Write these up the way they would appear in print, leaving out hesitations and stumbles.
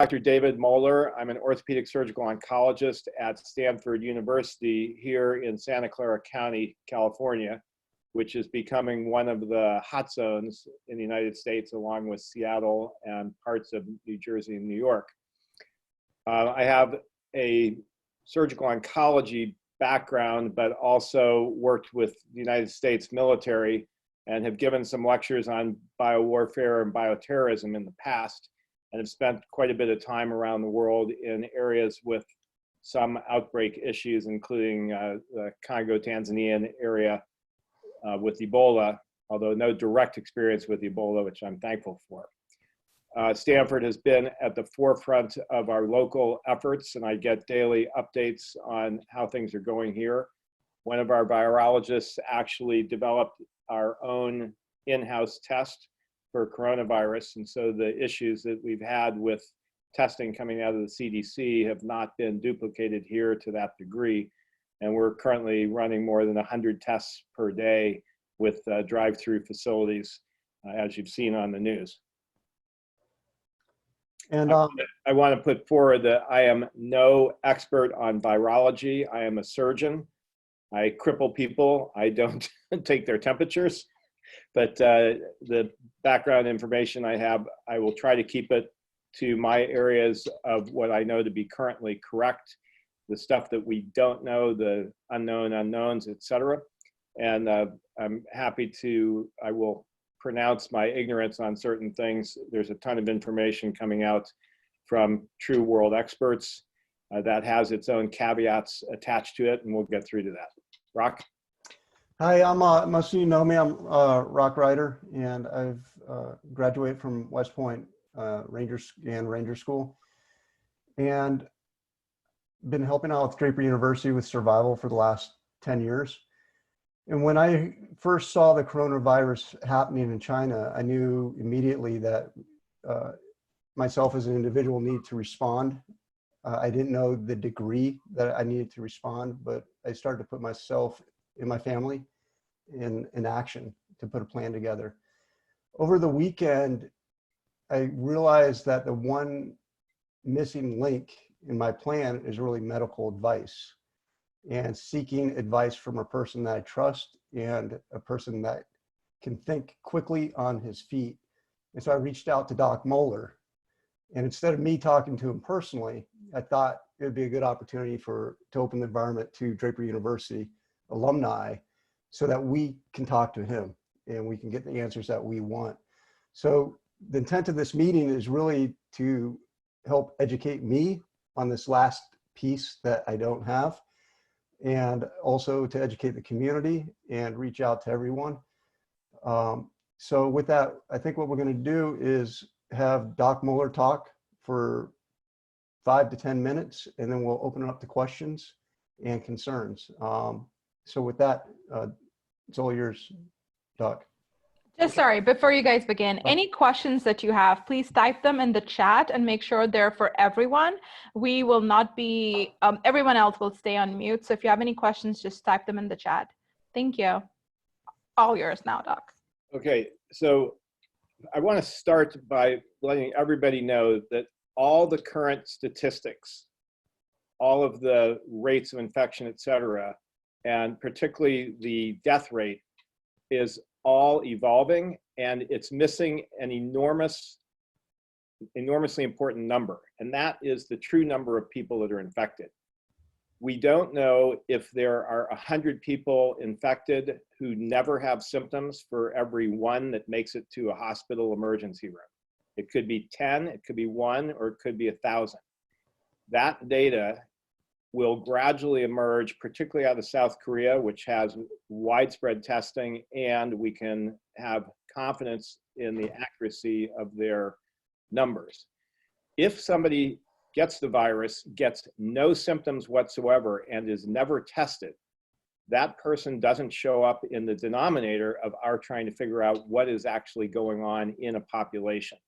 Dr. David Mohler. I'm an orthopedic surgical oncologist at Stanford University here in Santa Clara County, California, which is becoming one of the hot zones in the United States, along with Seattle and parts of New Jersey and New York. I have a surgical oncology background, but also worked with the United States military and have given some lectures on biowarfare and bioterrorism in the past, and have spent quite a bit of time around the world in areas with some outbreak issues, including the Congo, Tanzanian area with Ebola, although no direct experience with Ebola, which I'm thankful for. Stanford has been at the forefront of our local efforts, and I get daily updates on how things are going here. One of our virologists actually developed our own in-house test for coronavirus, and so the issues that we've had with testing coming out of the CDC have not been duplicated here to that degree, and we're currently running more than 100 tests per day with drive-through facilities, as you've seen on the news. And I want to put forward that I am no expert on virology. I am a surgeon. I cripple people. I don't take their temperatures. But the background information I have, I will try to keep it to my areas of what I know to be currently correct, the stuff that we don't know, the unknown unknowns, etc. And I'm happy to, I will pronounce my ignorance on certain things. There's a ton of information coming out from true world experts that has its own caveats attached to it, and we'll get through to that. Rock? Hi, most of you know me. I'm Ryder, and I've graduated from West Point Ranger School, and been helping out with Draper University with survival for the last 10 years. And when I first saw the coronavirus happening in China, I knew immediately that myself as an individual needed to respond. I didn't know the degree that I needed to respond, but I started to put myself and my family in action to put a plan together. Over the weekend, I realized that the one missing link in my plan is really medical advice and seeking advice from a person that I trust and a person that can think quickly on his feet. And so I reached out to Doc Mohler, and instead of me talking to him personally, I thought it would be a good opportunity to open the environment to Draper University alumni so that we can talk to him and we can get the answers that we want. So the intent of this meeting is really to help educate me on this last piece that I don't have, and also to educate the community and reach out to everyone. So with that, I think what we're going to do is have Doc Mohler talk for 5 to 10 minutes, and then we'll open it up to questions and concerns. So with that, it's all yours, Doc. Just sorry, before you guys begin, any questions that you have, please type them in the chat and make sure they're for everyone. We will not be, everyone else will stay on mute. So if you have any questions, just type them in the chat. Thank you. All yours now, Doc. Okay, so I want to start by letting everybody know that all the current statistics, all of the rates of infection, et cetera, and particularly the death rate is all evolving, and it's missing an enormously important number, and that is the true number of people that are infected. We don't know if there are 100 people infected who never have symptoms for every one that makes it to a hospital emergency room. It could be 10, it could be 1, or it could be 1,000. That data will gradually emerge, particularly out of South Korea, which has widespread testing, and we can have confidence in the accuracy of their numbers. If somebody gets the virus, gets no symptoms whatsoever, and is never tested, that person doesn't show up in the denominator of our trying to figure out what is actually going on in a population.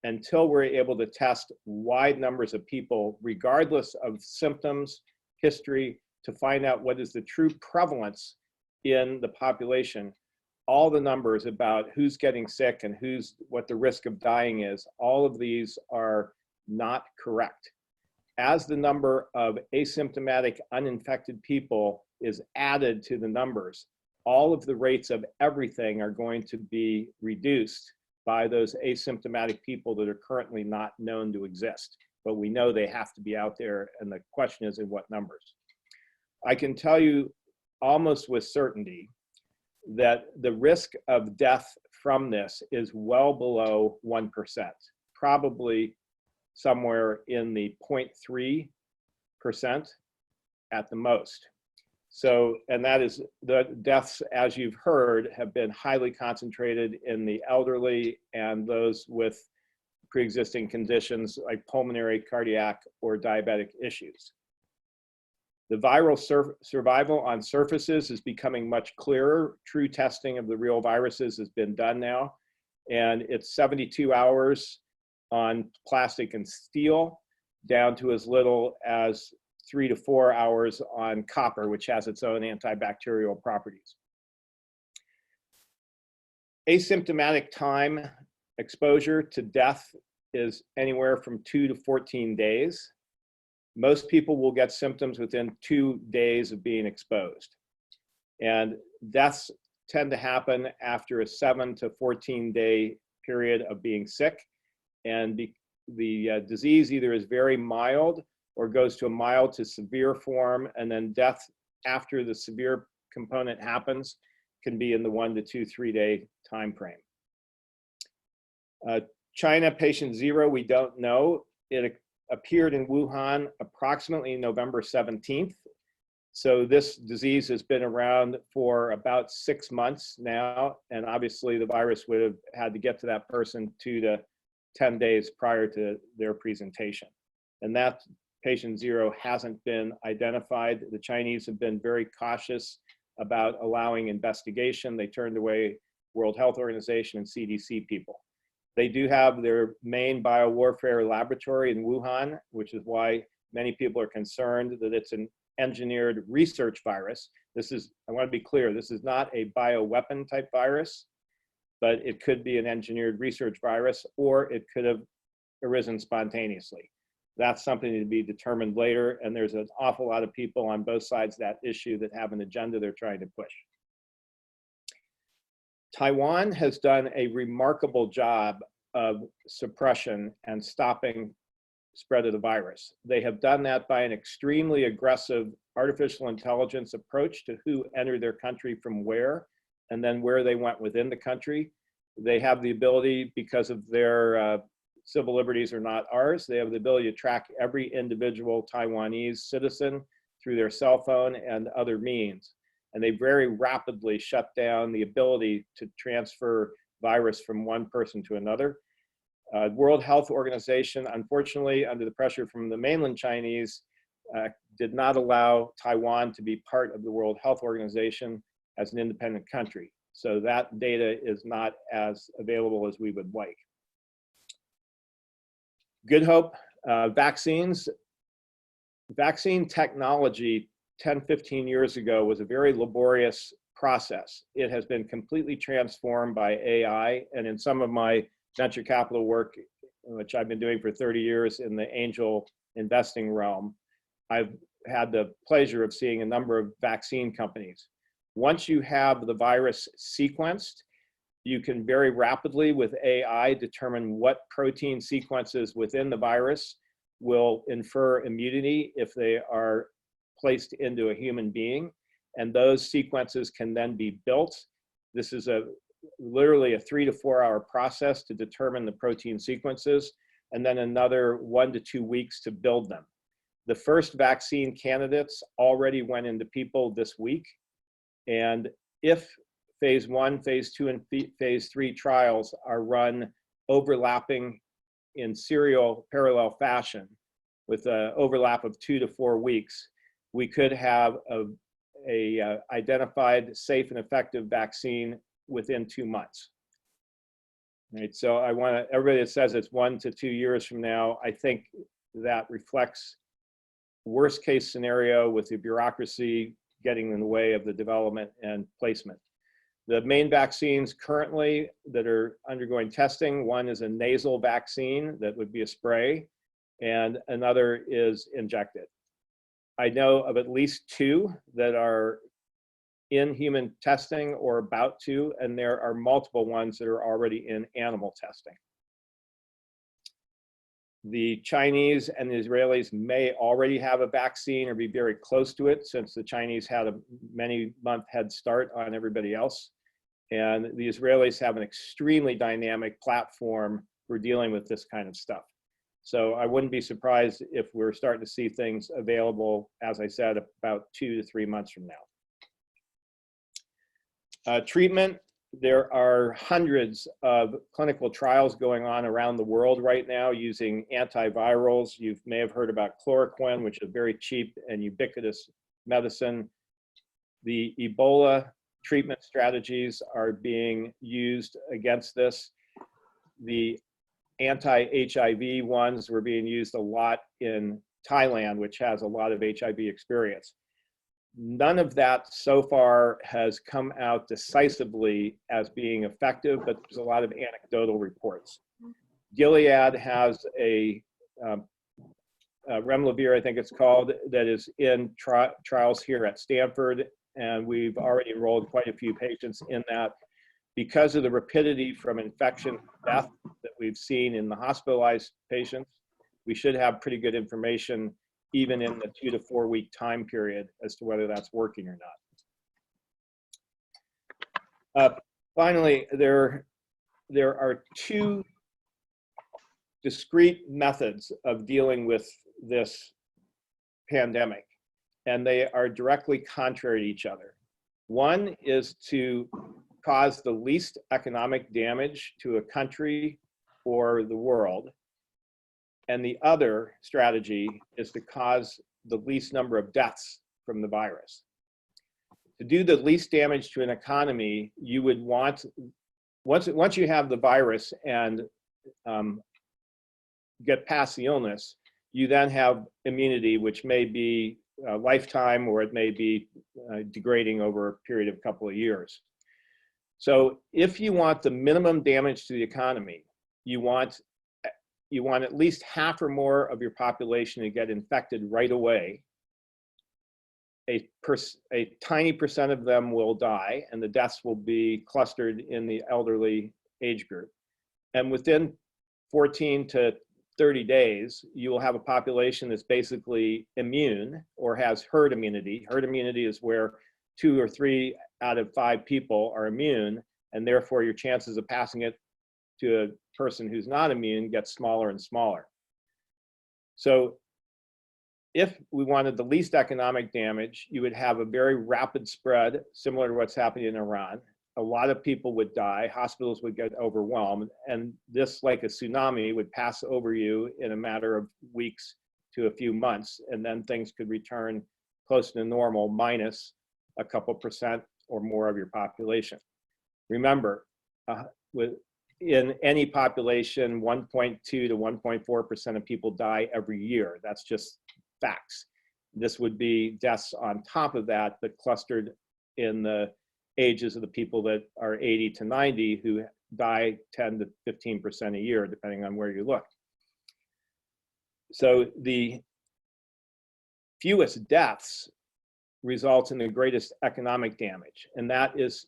Until we're able to test wide numbers of people, regardless of symptoms, history, to find out what is the true prevalence in the population, all the numbers about who's getting sick and what the risk of dying is, all of these are not correct. As the number of asymptomatic uninfected people is added to the numbers, all of the rates of everything are going to be reduced by those asymptomatic people that are currently not known to exist. But we know they have to be out there, and the question is in what numbers. I can tell you almost with certainty that the risk of death from this is well below 1%, probably somewhere in the 0.3% at the most. So, and that is, the deaths, as you've heard, have been highly concentrated in the elderly and those with pre-existing conditions like pulmonary, cardiac, or diabetic issues. The viral survival on surfaces is becoming much clearer. True testing of the real viruses has been done now, and it's 72 hours on plastic and steel, down to as little as 3 to 4 hours on copper, which has its own antibacterial properties. Asymptomatic time exposure to death is anywhere from 2 to 14 days. Most people will get symptoms within 2 days of being exposed. And deaths tend to happen after a 7 to 14 day period of being sick. And the disease either is very mild or goes to a mild to severe form, and then death after the severe component happens can be in the 1 to 2, 3 day time frame. China patient 0, we don't know. It appeared in Wuhan approximately November 17th. So this disease has been around for about 6 months now, and obviously the virus would have had to get to that person 2 to 10 days prior to their presentation. And that patient 0 hasn't been identified. The Chinese have been very cautious about allowing investigation. They turned away World Health Organization and CDC people. They do have their main biowarfare laboratory in Wuhan, which is why many people are concerned that it's an engineered research virus. This is, I want to be clear, this is not a bioweapon type virus, but it could be an engineered research virus, or it could have arisen spontaneously. That's something to be determined later, and there's an awful lot of people on both sides of that issue that have an agenda they're trying to push. Taiwan has done a remarkable job of suppression and stopping spread of the virus. They have done that by an extremely aggressive artificial intelligence approach to who entered their country from where, and then where they went within the country. They have the ability, because of their civil liberties are not ours, they have the ability to track every individual Taiwanese citizen through their cell phone and other means. And they very rapidly shut down the ability to transfer virus from one person to another. World Health Organization, unfortunately, under the pressure from the mainland Chinese, did not allow Taiwan to be part of the World Health Organization as an independent country. So that data is not as available as we would like. Good Hope vaccines. Vaccine technology 10, 15 years ago was a very laborious process. It has been completely transformed by AI, and in some of my venture capital work, which I've been doing for 30 years in the angel investing realm, I've had the pleasure of seeing a number of vaccine companies. Once you have the virus sequenced, you can very rapidly with AI determine what protein sequences within the virus will infer immunity if they are placed into a human being, and those sequences can then be built. This is literally a 3 to 4 hour process to determine the protein sequences, and then another 1 to 2 weeks to build them. The first vaccine candidates already went into people this week, and if phase 1, phase 2, and phase 3 trials are run overlapping in serial parallel fashion with an overlap of 2 to 4 weeks, we could have a identified safe and effective vaccine within 2 months. Right, so I want everybody that says it's 1 to 2 years from now, I think that reflects worst case scenario with the bureaucracy getting in the way of the development and placement. The main vaccines currently that are undergoing testing, one is a nasal vaccine that would be a spray. and another is injected. I know of at least 2 that are in human testing or about to, and there are multiple ones that are already in animal testing. The Chinese and the Israelis may already have a vaccine or be very close to it, since the Chinese had a many-month head start on everybody else. And the Israelis have an extremely dynamic platform for dealing with this kind of stuff. So I wouldn't be surprised if we're starting to see things available, as I said, about 2 to 3 months from now. Treatment. There are hundreds of clinical trials going on around the world right now using antivirals. You may have heard about chloroquine, which is a very cheap and ubiquitous medicine. The Ebola treatment strategies are being used against this. The anti-HIV ones were being used a lot in Thailand, which has a lot of HIV experience. None of that so far has come out decisively as being effective, but there's a lot of anecdotal reports. Gilead has a Remdesivir, I think it's called, that is in trials here at Stanford, and we've already enrolled quite a few patients in that. Because of the rapidity from infection to death that we've seen in the hospitalized patients, we should have pretty good information even in the 2 to 4 week time period as to whether that's working or not. Finally, there are 2 discrete methods of dealing with this pandemic, and they are directly contrary to each other. One is to cause the least economic damage to a country or the world, and the other strategy is to cause the least number of deaths from the virus. To do the least damage to an economy, you would want, once you have the virus and get past the illness, you then have immunity, which may be a lifetime, or it may be degrading over a period of a couple of years. So if you want the minimum damage to the economy, you want at least half or more of your population to get infected right away. A tiny percent of them will die, and the deaths will be clustered in the elderly age group. And within 14 to 30 days, you will have a population that's basically immune or has herd immunity. Herd immunity is where 2 or 3 out of 5 people are immune, and therefore your chances of passing it to a person who's not immune gets smaller and smaller. So if we wanted the least economic damage, you would have a very rapid spread, similar to what's happening in Iran. A lot of people would die, hospitals would get overwhelmed, and this, like a tsunami, would pass over you in a matter of weeks to a few months, and then things could return close to normal, minus a couple percent or more of your population. Remember, in any population, 1.2 to 1.4% of people die every year. That's just facts. This would be deaths on top of that, but clustered in the ages of the people that are 80 to 90 who die 10 to 15% a year, depending on where you look. So the fewest deaths results in the greatest economic damage. And that is,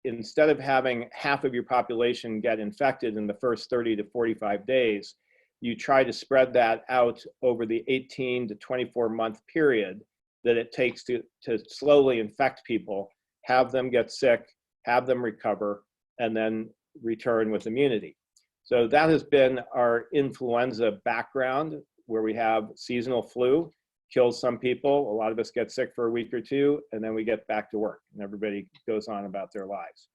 instead of having half of your population get infected in the first 30 to 45 days, you try to spread that out over the 18 to 24 month period that it takes to slowly infect people, have them get sick, have them recover, and then return with immunity. So that has been our influenza background, where we have seasonal flu, kills some people, a lot of us get sick for a week or 2, and then we get back to work, and everybody goes on about their lives.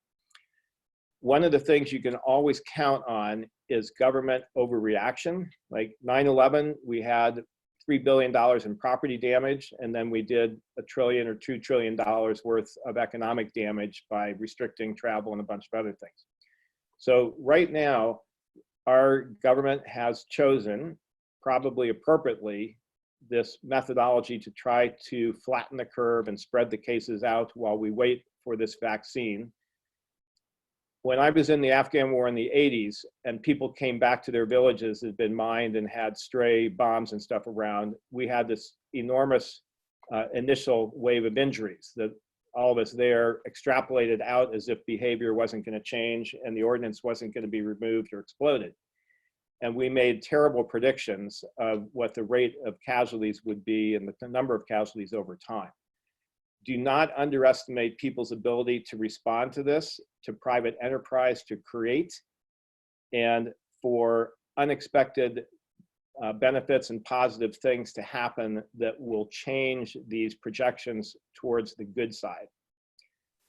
One of the things you can always count on is government overreaction. Like 9/11, we had $3 billion in property damage, and then we did $1 trillion or $2 trillion worth of economic damage by restricting travel and a bunch of other things. So right now, our government has chosen, probably appropriately, this methodology to try to flatten the curve and spread the cases out while we wait for this vaccine. when I was in the Afghan war in the 80s and people came back to their villages that had been mined and had stray bombs and stuff around, we had this enormous initial wave of injuries that all of us there extrapolated out as if behavior wasn't going to change and the ordnance wasn't going to be removed or exploded. And we made terrible predictions of what the rate of casualties would be and the number of casualties over time. Do not underestimate people's ability to respond to this, to private enterprise to create, and for unexpected benefits and positive things to happen that will change these projections towards the good side.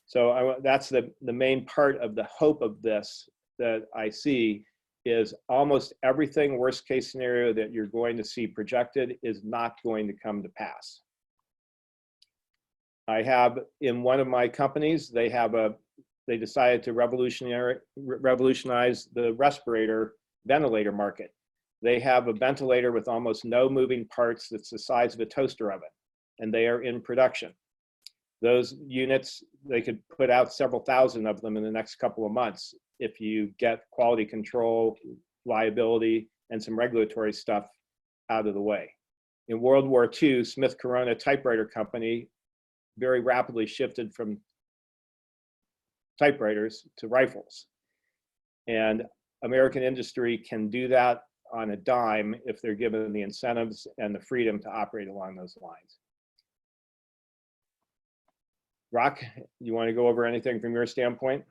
So that's the main part of the hope of this that I see is almost everything worst case scenario that you're going to see projected is not going to come to pass. I have in one of my companies, they decided to revolutionize the respirator ventilator market. They have a ventilator with almost no moving parts that's the size of a toaster oven, and they are in production. Those units, they could put out several thousand of them in the next couple of months if you get quality control, liability, and some regulatory stuff out of the way. In World War II, Smith Corona typewriter company very rapidly shifted from typewriters to rifles. And American industry can do that on a dime if they're given the incentives and the freedom to operate along those lines. Rock, you want to go over anything from your standpoint?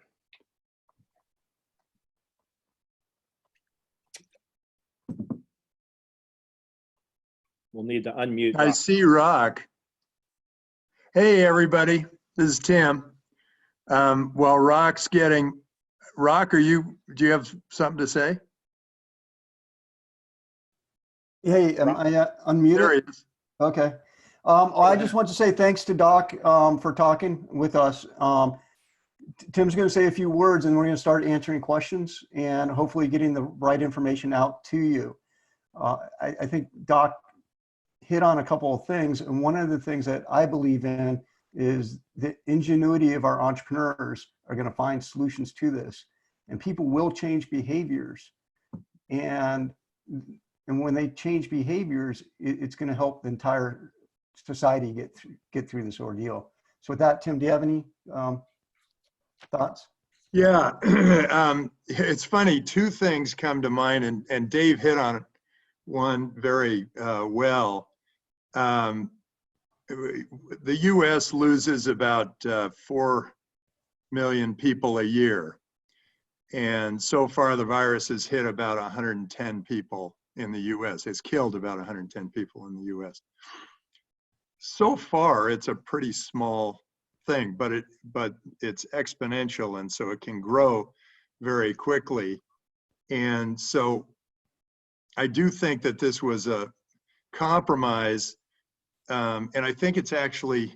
We'll need to unmute. I see Rock. Hey, everybody. This is Tim. While Rock's getting, Rock, do you have something to say? Hey, am I unmuted? There he is. Okay. I just want to say thanks to Doc for talking with us. Tim's going to say a few words and we're going to start answering questions and hopefully getting the right information out to you. I think Doc hit on a couple of things, and one of the things that I believe in is the ingenuity of our entrepreneurs are going to find solutions to this, and people will change behaviors. And when they change behaviors, it's going to help the entire society get through this ordeal. So with that, Tim, do you have any thoughts? Yeah, it's funny. Two things come to mind, and Dave hit on one very well. The U.S. loses about 4 million people a year. And so far, the virus has hit about 110 people in the U.S. It's killed about 110 people in the U.S. So far, it's a pretty small thing, but it's exponential, and so it can grow very quickly. And so I do think that this was a compromise, and I think it's actually,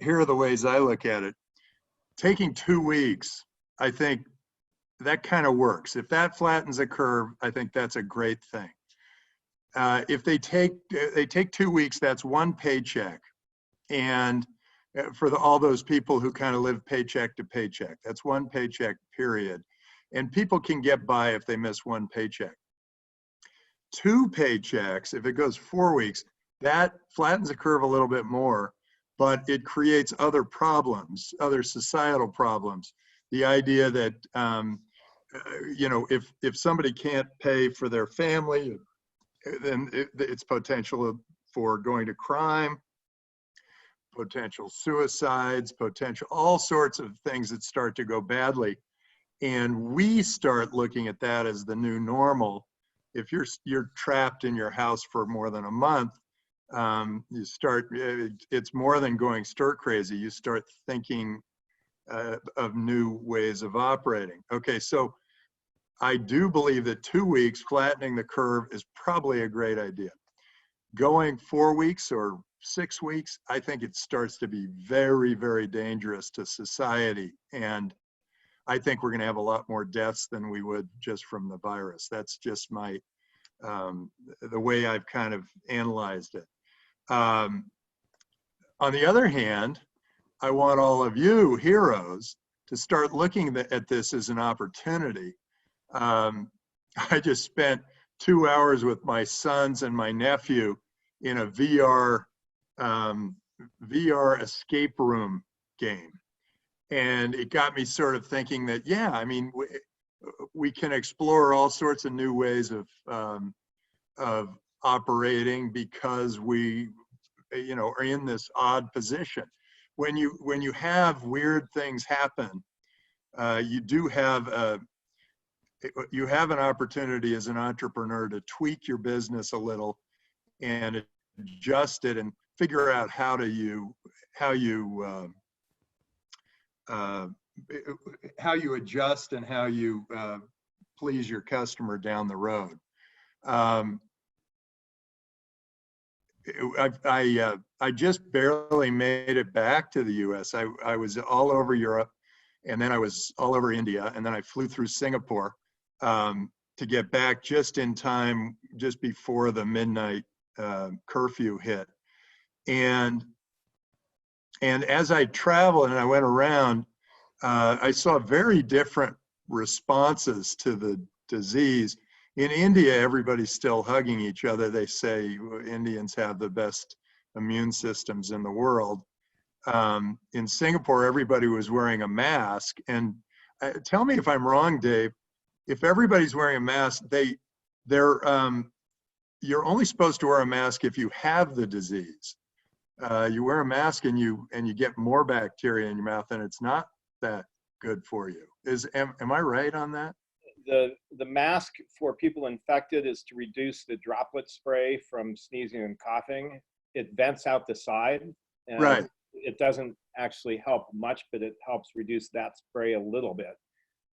here are the ways I look at it. Taking 2 weeks, I think that kind of works. If that flattens a curve, I think that's a great thing. If they take 2 weeks, that's one paycheck. And for all those people who kind of live paycheck to paycheck, that's one paycheck period. And people can get by if they miss one paycheck. 2 paychecks, if it goes 4 weeks, that flattens the curve a little bit more, but it creates other problems, other societal problems. The idea that, you know, if somebody can't pay for their family, then it's potential for going to crime, potential suicides, potential, all sorts of things that start to go badly. And we start looking at that as the new normal. If you're trapped in your house for more than a month, it's more than going stir crazy. You start thinking of new ways of operating. Okay, so I do believe that 2 weeks flattening the curve is probably a great idea. Going 4 weeks or 6 weeks, I think it starts to be very, very dangerous to society. And I think we're going to have a lot more deaths than we would just from the virus. That's just my, the way I've kind of analyzed it. On the other hand, I want all of you heroes to start looking at this as an opportunity. I just spent 2 hours with my sons and my nephew in a VR escape room game. And it got me sort of thinking that, yeah, I mean, we can explore all sorts of new ways of operating because we, you know, are in this odd position. When you have weird things happen, you do have an opportunity as an entrepreneur to tweak your business a little and adjust it and figure out how you adjust and how you please your customer down the road. I just barely made it back to the US. I was all over Europe, and then I was all over India, and then I flew through Singapore to get back just in time, just before the midnight curfew hit. And as I traveled and I went around, I saw very different responses to the disease. In India, everybody's still hugging each other. They say Indians have the best immune systems in the world. In Singapore, everybody was wearing a mask. And tell me if I'm wrong, Dave, if everybody's wearing a mask, you're only supposed to wear a mask if you have the disease. You wear a mask and you get more bacteria in your mouth, and it's not that good for you. Am I right on that? The mask for people infected is to reduce the droplet spray from sneezing and coughing. It vents out the side. And right. It doesn't actually help much, but it helps reduce that spray a little bit.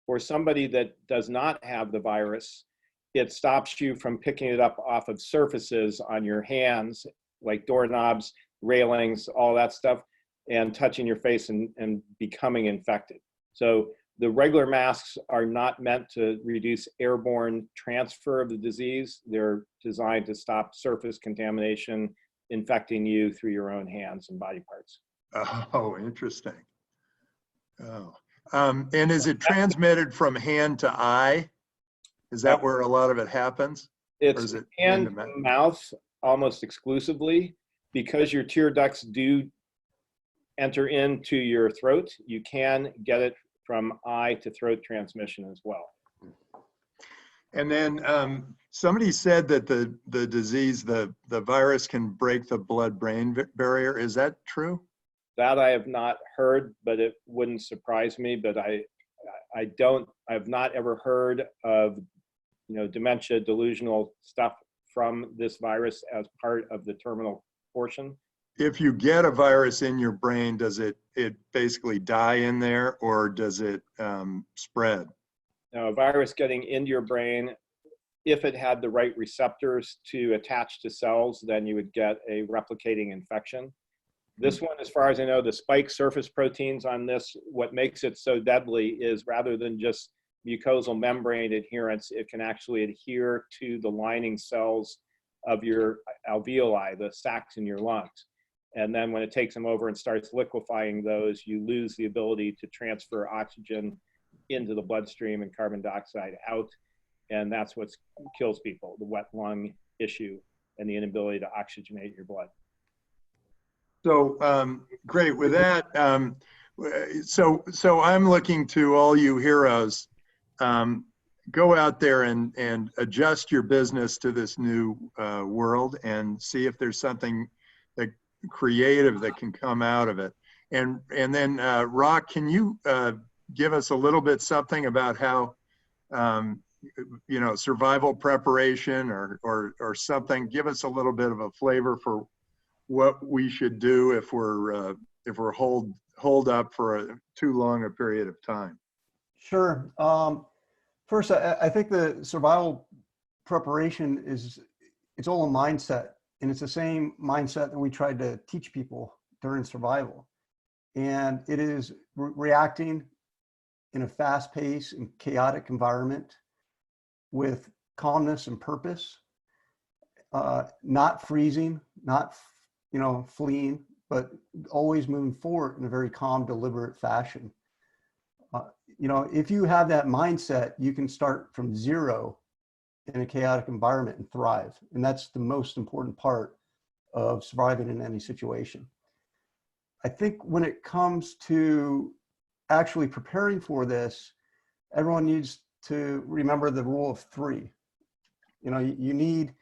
For somebody that does not have the virus, it stops you from picking it up off of surfaces on your hands, like doorknobs, railings, all that stuff, and touching your face and becoming infected. So the regular masks are not meant to reduce airborne transfer of the disease. They're designed to stop surface contamination, infecting you through your own hands and body parts. Oh, interesting. Oh, and is it transmitted from hand to eye? Is that where a lot of it happens? It's hand to mouth almost exclusively. Because your tear ducts do enter into your throat, you can get it from eye to throat transmission as well. And then somebody said that the disease, the virus can break the blood-brain barrier. Is that true? That I have not heard, but it wouldn't surprise me. But I've not ever heard of, you know, dementia, delusional stuff from this virus as part of the terminal portion. If you get a virus in your brain, does it basically die in there, or does it spread? Now, a virus getting into your brain, if it had the right receptors to attach to cells, then you would get a replicating infection. This one, as far as I know, the spike surface proteins on this, what makes it so deadly is rather than just mucosal membrane adherence, it can actually adhere to the lining cells of your alveoli, the sacs in your lungs. And then when it takes them over and starts liquefying those, you lose the ability to transfer oxygen into the bloodstream and carbon dioxide out. And that's what kills people, the wet lung issue and the inability to oxygenate your blood. So great. With that, so I'm looking to all you heroes. Go out there and adjust your business to this new world and see if there's something that creative that can come out of it. And then Rock, can you give us a little bit something about how you know, survival preparation or something? Give us a little bit of a flavor for what we should do if we're holed up for too long a period of time. Sure. First, I think the survival preparation it's all a mindset, and it's the same mindset that we tried to teach people during survival. And it is reacting in a fast-paced and chaotic environment with calmness and purpose, not freezing, not fleeing, but always moving forward in a very calm, deliberate fashion. You know, if you have that mindset, you can start from zero in a chaotic environment and thrive. And that's the most important part of surviving in any situation. I think when it comes to actually preparing for this, everyone needs to remember the rule of three. You know, you need,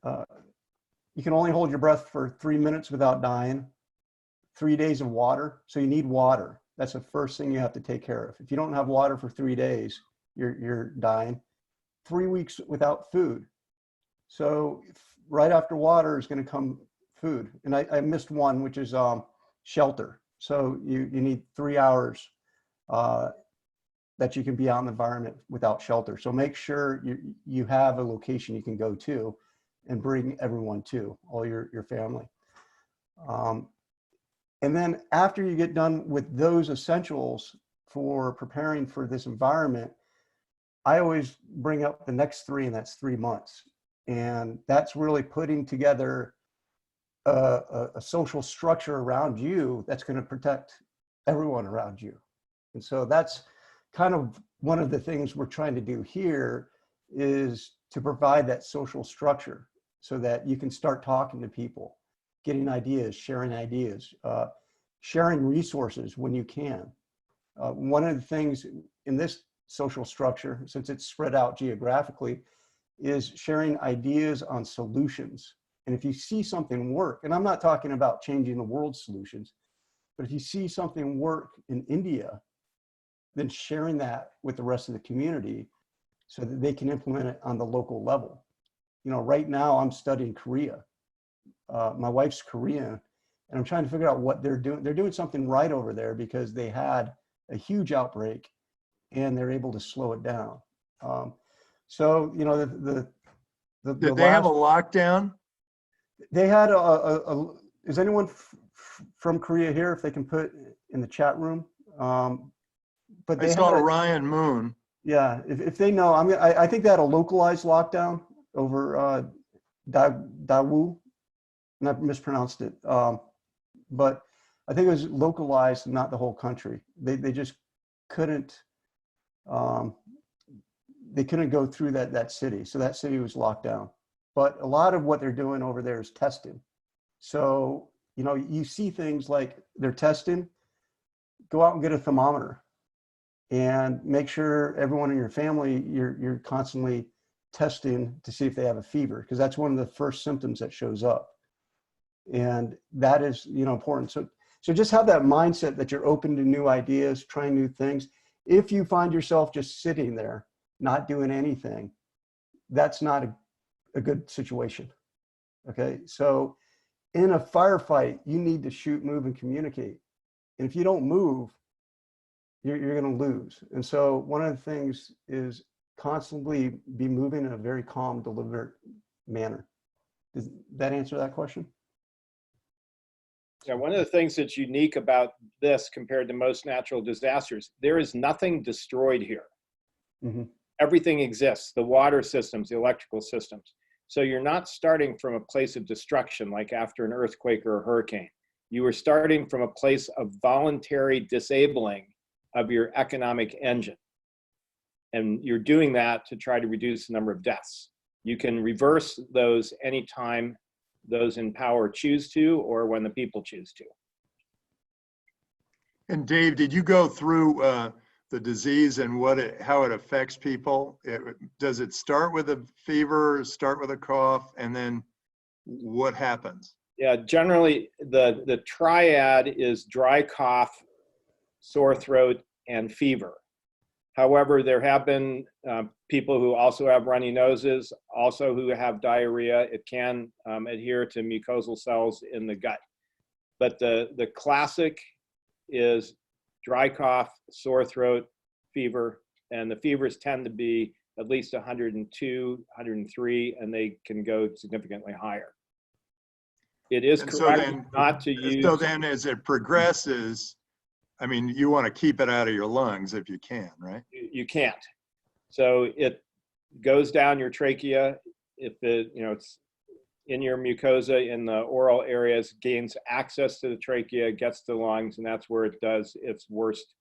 you can only hold your breath for 3 minutes without dying, 3 days of water. So you need water. That's the first thing you have to take care of. If you don't have water for 3 days, you're dying. 3 weeks without food. So right after water is going to come food. And I missed one, which is shelter. So you need 3 hours that you can be out in the environment without shelter. So make sure you have a location you can go to and bring everyone to, all your family. And then after you get done with those essentials for preparing for this environment, I always bring up the next three, and that's 3 months. And that's really putting together a social structure around you that's going to protect everyone around you. And so that's kind of one of the things we're trying to do here, is to provide that social structure so that you can start talking to people, getting ideas, sharing resources when you can. One of the things in this social structure, since it's spread out geographically, is sharing ideas on solutions. And if you see something work, and I'm not talking about changing the world's solutions, but if you see something work in India, then sharing that with the rest of the community so that they can implement it on the local level. You know, right now I'm studying Korea. My wife's Korean, and I'm trying to figure out what they're doing. They're doing something right over there because they had a huge outbreak and they're able to slow it down. So, you know, Did they have a lockdown? They had is anyone from Korea here, if they can put in the chat room? But I they saw had Ryan Moon. Yeah, if they know, I think they had a localized lockdown over Daewoo, and I mispronounced it. But I think it was localized, not the whole country. They just couldn't, they couldn't go through that city. So that city was locked down. But a lot of what they're doing over there is testing. So, you know, you see things like they're testing, go out and get a thermometer and make sure everyone in your family, you're constantly testing to see if they have a fever, because that's one of the first symptoms that shows up. And that is, you know, important. So just have that mindset that you're open to new ideas, trying new things. If you find yourself just sitting there, not doing anything, that's not a good situation. Okay. So in a firefight, you need to shoot, move, and communicate. And if you don't move, you're going to lose. And so one of the things is constantly be moving in a very calm, deliberate manner. Does that answer that question? Yeah, one of the things that's unique about this compared to most natural disasters, there is nothing destroyed here. Mm-hmm. Everything exists, the water systems, the electrical systems. So you're not starting from a place of destruction like after an earthquake or a hurricane. You are starting from a place of voluntary disabling of your economic engine. And you're doing that to try to reduce the number of deaths. You can reverse those anytime those in power choose to, or when the people choose to. And Dave, did you go through the disease and how it affects people? Does it start with a fever, start with a cough, and then what happens? Yeah, generally the triad is dry cough, sore throat, and fever. However, there have been people who also have runny noses, also who have diarrhea. It can adhere to mucosal cells in the gut. But the classic is dry cough, sore throat, fever, and the fevers tend to be at least 102, 103, and they can go significantly higher. It is correct not to use. So then as it progresses, I mean, you want to keep it out of your lungs if you can, right? You can't. So it goes down your trachea. If it, you know, it's in your mucosa in the oral areas, gains access to the trachea, gets to the lungs, and that's where it does its worst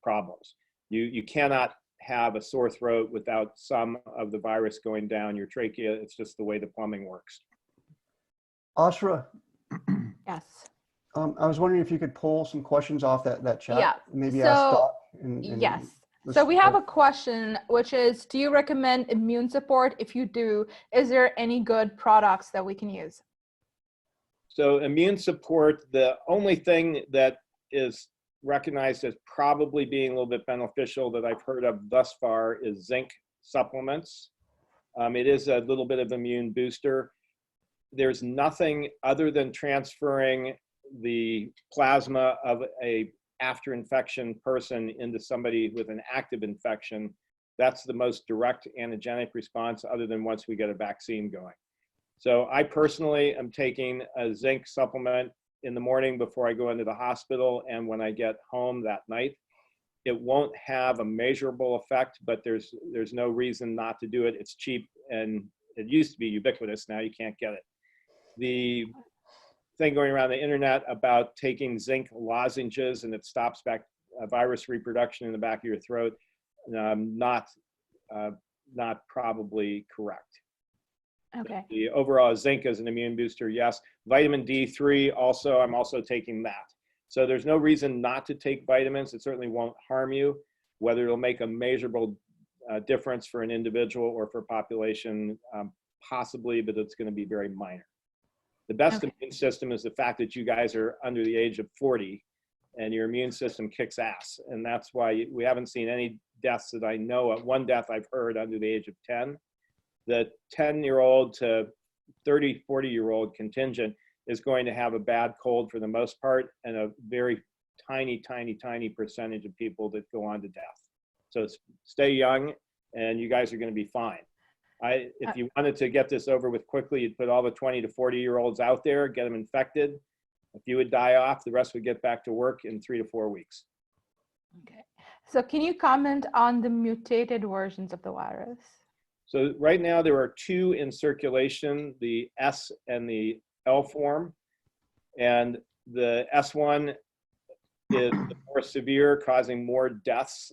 problems. You cannot have a sore throat without some of the virus going down your trachea. It's just the way the plumbing works. Ashra, Yes. I was wondering if you could pull some questions off that chat. Yeah. Maybe ask So, Doc. And yes. let's So we have a start. question, which is, do you recommend immune support? If you do, is there any good products that we can use? So immune support, the only thing that is recognized as probably being a little bit beneficial that I've heard of thus far is zinc supplements. It is a little bit of immune booster. There's nothing other than transferring the plasma of a after infection person into somebody with an active infection. That's the most direct antigenic response other than once we get a vaccine going. So I personally am taking a zinc supplement in the morning before I go into the hospital and when I get home that night. It won't have a measurable effect, but there's no reason not to do it. It's cheap and it used to be ubiquitous. Now you can't get it. The thing going around the internet about taking zinc lozenges and it stops back virus reproduction in the back of your throat, not probably correct. Okay. The overall zinc as an immune booster, yes. Vitamin D3 also, I'm also taking that. So there's no reason not to take vitamins. It certainly won't harm you. Whether it'll make a measurable difference for an individual or for population, possibly, but it's going to be very minor. The best immune system is the fact that you guys are under the age of 40 and your immune system kicks ass. And that's why we haven't seen any deaths that I know of. One death I've heard under the age of 10. The 10-year-old to 30, 40-year-old contingent is going to have a bad cold for the most part and a very tiny percentage of people that go on to death. So stay young and you guys are going to be fine. If you wanted to get this over with quickly, you'd put all the 20 to 40-year-olds out there, get them infected. A few would die off, the rest would get back to work in 3 to 4 weeks. Okay. So can you comment on the mutated versions of the virus? So right now there are 2 in circulation, the S and the L form. And the S1 is the more severe, causing more deaths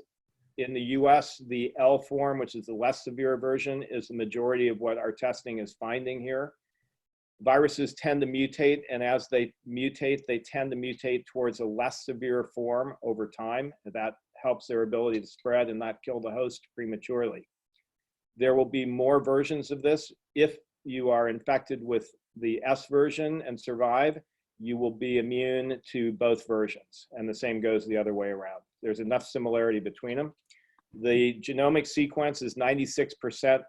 in the US. The L form, which is the less severe version, is the majority of what our testing is finding here. Viruses tend to mutate, and as they mutate, they tend to mutate towards a less severe form over time. That helps their ability to spread and not kill the host prematurely. There will be more versions of this. If you are infected with the S version and survive, you will be immune to both versions. And the same goes the other way around. There's enough similarity between them. The genomic sequence is 96%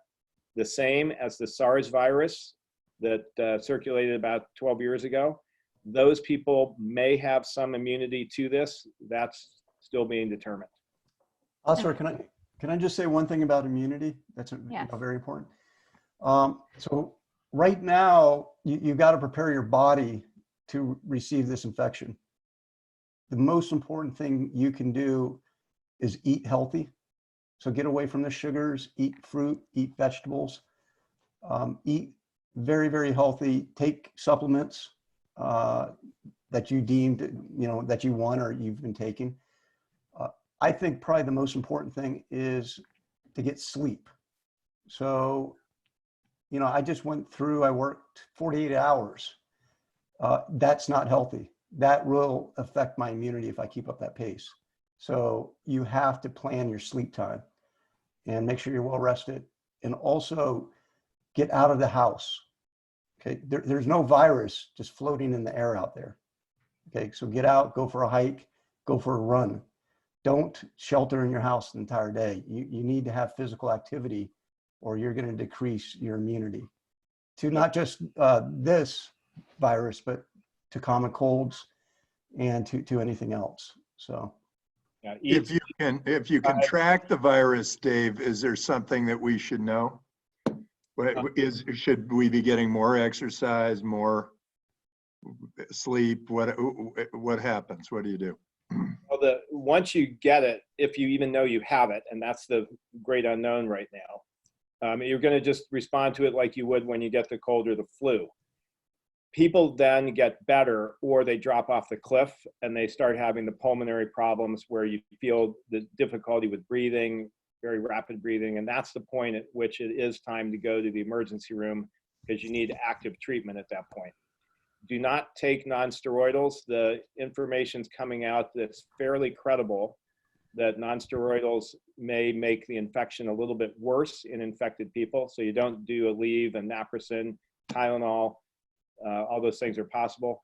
the same as the SARS virus that circulated about 12 years ago. Those people may have some immunity to this. That's still being determined. Ashra, can I just say one thing about immunity? That's Yes. very important. So right now, you got to prepare your body to receive this infection. The most important thing you can do is eat healthy. So get away from the sugars, eat fruit, eat vegetables, eat very, very healthy, take supplements that you deemed, that you want or you've been taking. I think probably the most important thing is to get sleep. So, I just went through, I worked 48 hours. That's not healthy. That will affect my immunity if I keep up that pace. So you have to plan your sleep time and make sure you're well rested, and also get out of the house. Okay, there's no virus just floating in the air out there. Okay, so get out, go for a hike, go for a run. Don't shelter in your house the entire day. You need to have physical activity or you're going to decrease your immunity to not just this virus, but to common colds and to anything else. So Yeah, If you can track the virus, Dave, is there something that we should know? Should we be getting more exercise, more sleep? What happens? What do you do? well, once you get it, if you even know you have it, and that's the great unknown right now, you're going to just respond to it like you would when you get the cold or the flu. people then get better, or they drop off the cliff and they start having the pulmonary problems where you feel the difficulty with breathing, very rapid breathing. And that's the point at which it is time to go to the emergency room, because you need active treatment at that point. Do not take non-steroidals. The information's coming out that's fairly credible that non-steroidals may make the infection a little bit worse in infected people. So you don't do Aleve and naproxen, Tylenol, all those things are possible.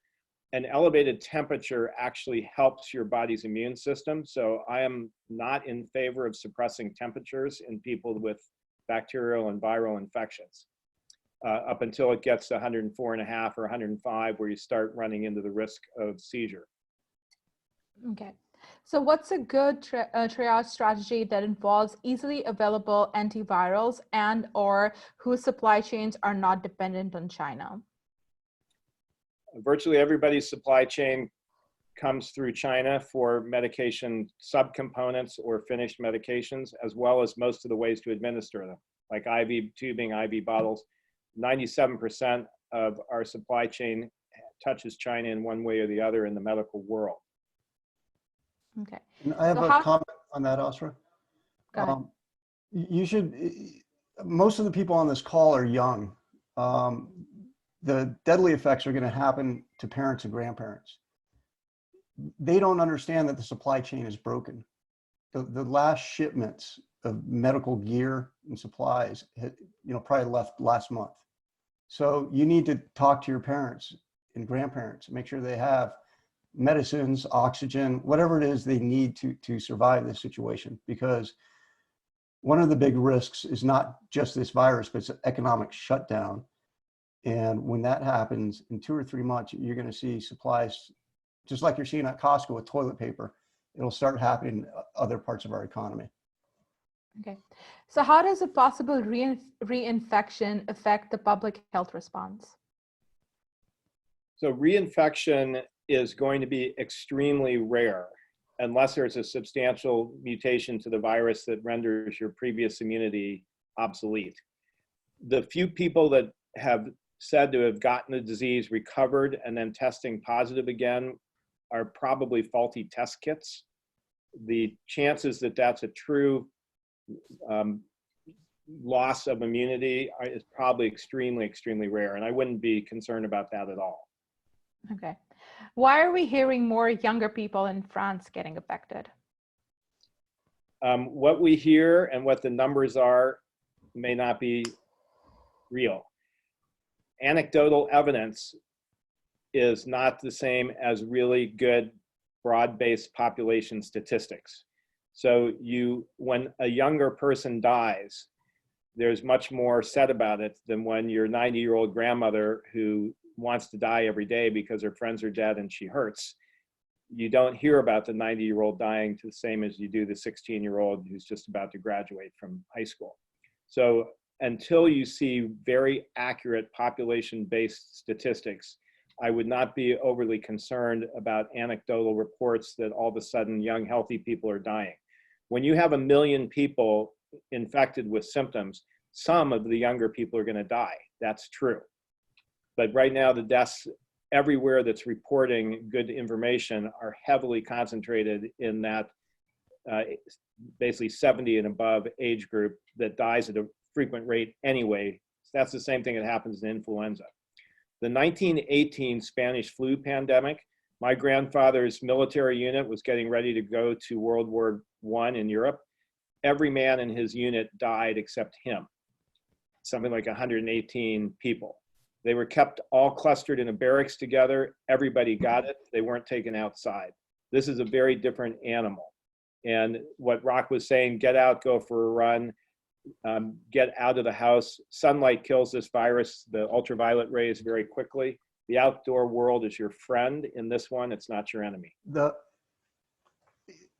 An elevated temperature actually helps your body's immune system. So I am not in favor of suppressing temperatures in people with bacterial and viral infections up until it gets to 104.5 or 105, where you start running into the risk of seizure. Okay. So what's a good triage strategy that involves easily available antivirals and or whose supply chains are not dependent on China? Virtually everybody's supply chain comes through China for medication subcomponents or finished medications, as well as most of the ways to administer them, like IV tubing, IV bottles. 97% of our supply chain touches China in one way or the other in the medical world. Okay. And I have So a comment on that, Asra. Go ahead. You should, most of the people on this call are young. The deadly effects are going to happen to parents and grandparents. They don't understand that the supply chain is broken. The last shipments of medical gear and supplies, probably left last month. So you need to talk to your parents and grandparents, make sure they have medicines, oxygen, whatever it is they need to survive this situation. Because one of the big risks is not just this virus, but it's an economic shutdown. And when that happens, in 2 or 3 months, you're going to see supplies, just like you're seeing at Costco with toilet paper. It'll start happening in other parts of our economy. Okay. So how does a possible reinfection affect the public health response? So reinfection is going to be extremely rare unless there's a substantial mutation to the virus that renders your previous immunity obsolete. The few people that have said to have gotten the disease, recovered, and then testing positive again are probably faulty test kits. The chances that that's a true loss of immunity is probably extremely, extremely rare. And I wouldn't be concerned about that at all. Okay. Why are we hearing more younger people in France getting affected? What we hear and what the numbers are may not be real. Anecdotal evidence is not the same as really good broad-based population statistics. So when a younger person dies, there's much more said about it than when your 90-year-old grandmother who wants to die every day because her friends are dead and she hurts. You don't hear about the 90-year-old dying to the same as you do the 16-year-old who's just about to graduate from high school. So until you see very accurate population-based statistics, I would not be overly concerned about anecdotal reports that all of a sudden young, healthy people are dying. When you have 1 million people infected with symptoms, some of the younger people are going to die. That's true. But right now, the deaths everywhere that's reporting good information are heavily concentrated in that basically 70 and above age group that dies at a frequent rate anyway. That's the same thing that happens in influenza. The 1918 Spanish flu pandemic, my grandfather's military unit was getting ready to go to World War I in Europe. Every man in his unit died except him, something like 118 people. They were kept all clustered in a barracks together. Everybody got it. They weren't taken outside. This is a very different animal. And what Rock was saying, get out, go for a run, get out of the house. Sunlight kills this virus, the ultraviolet rays, very quickly. The outdoor world is your friend in this one. It's not your enemy.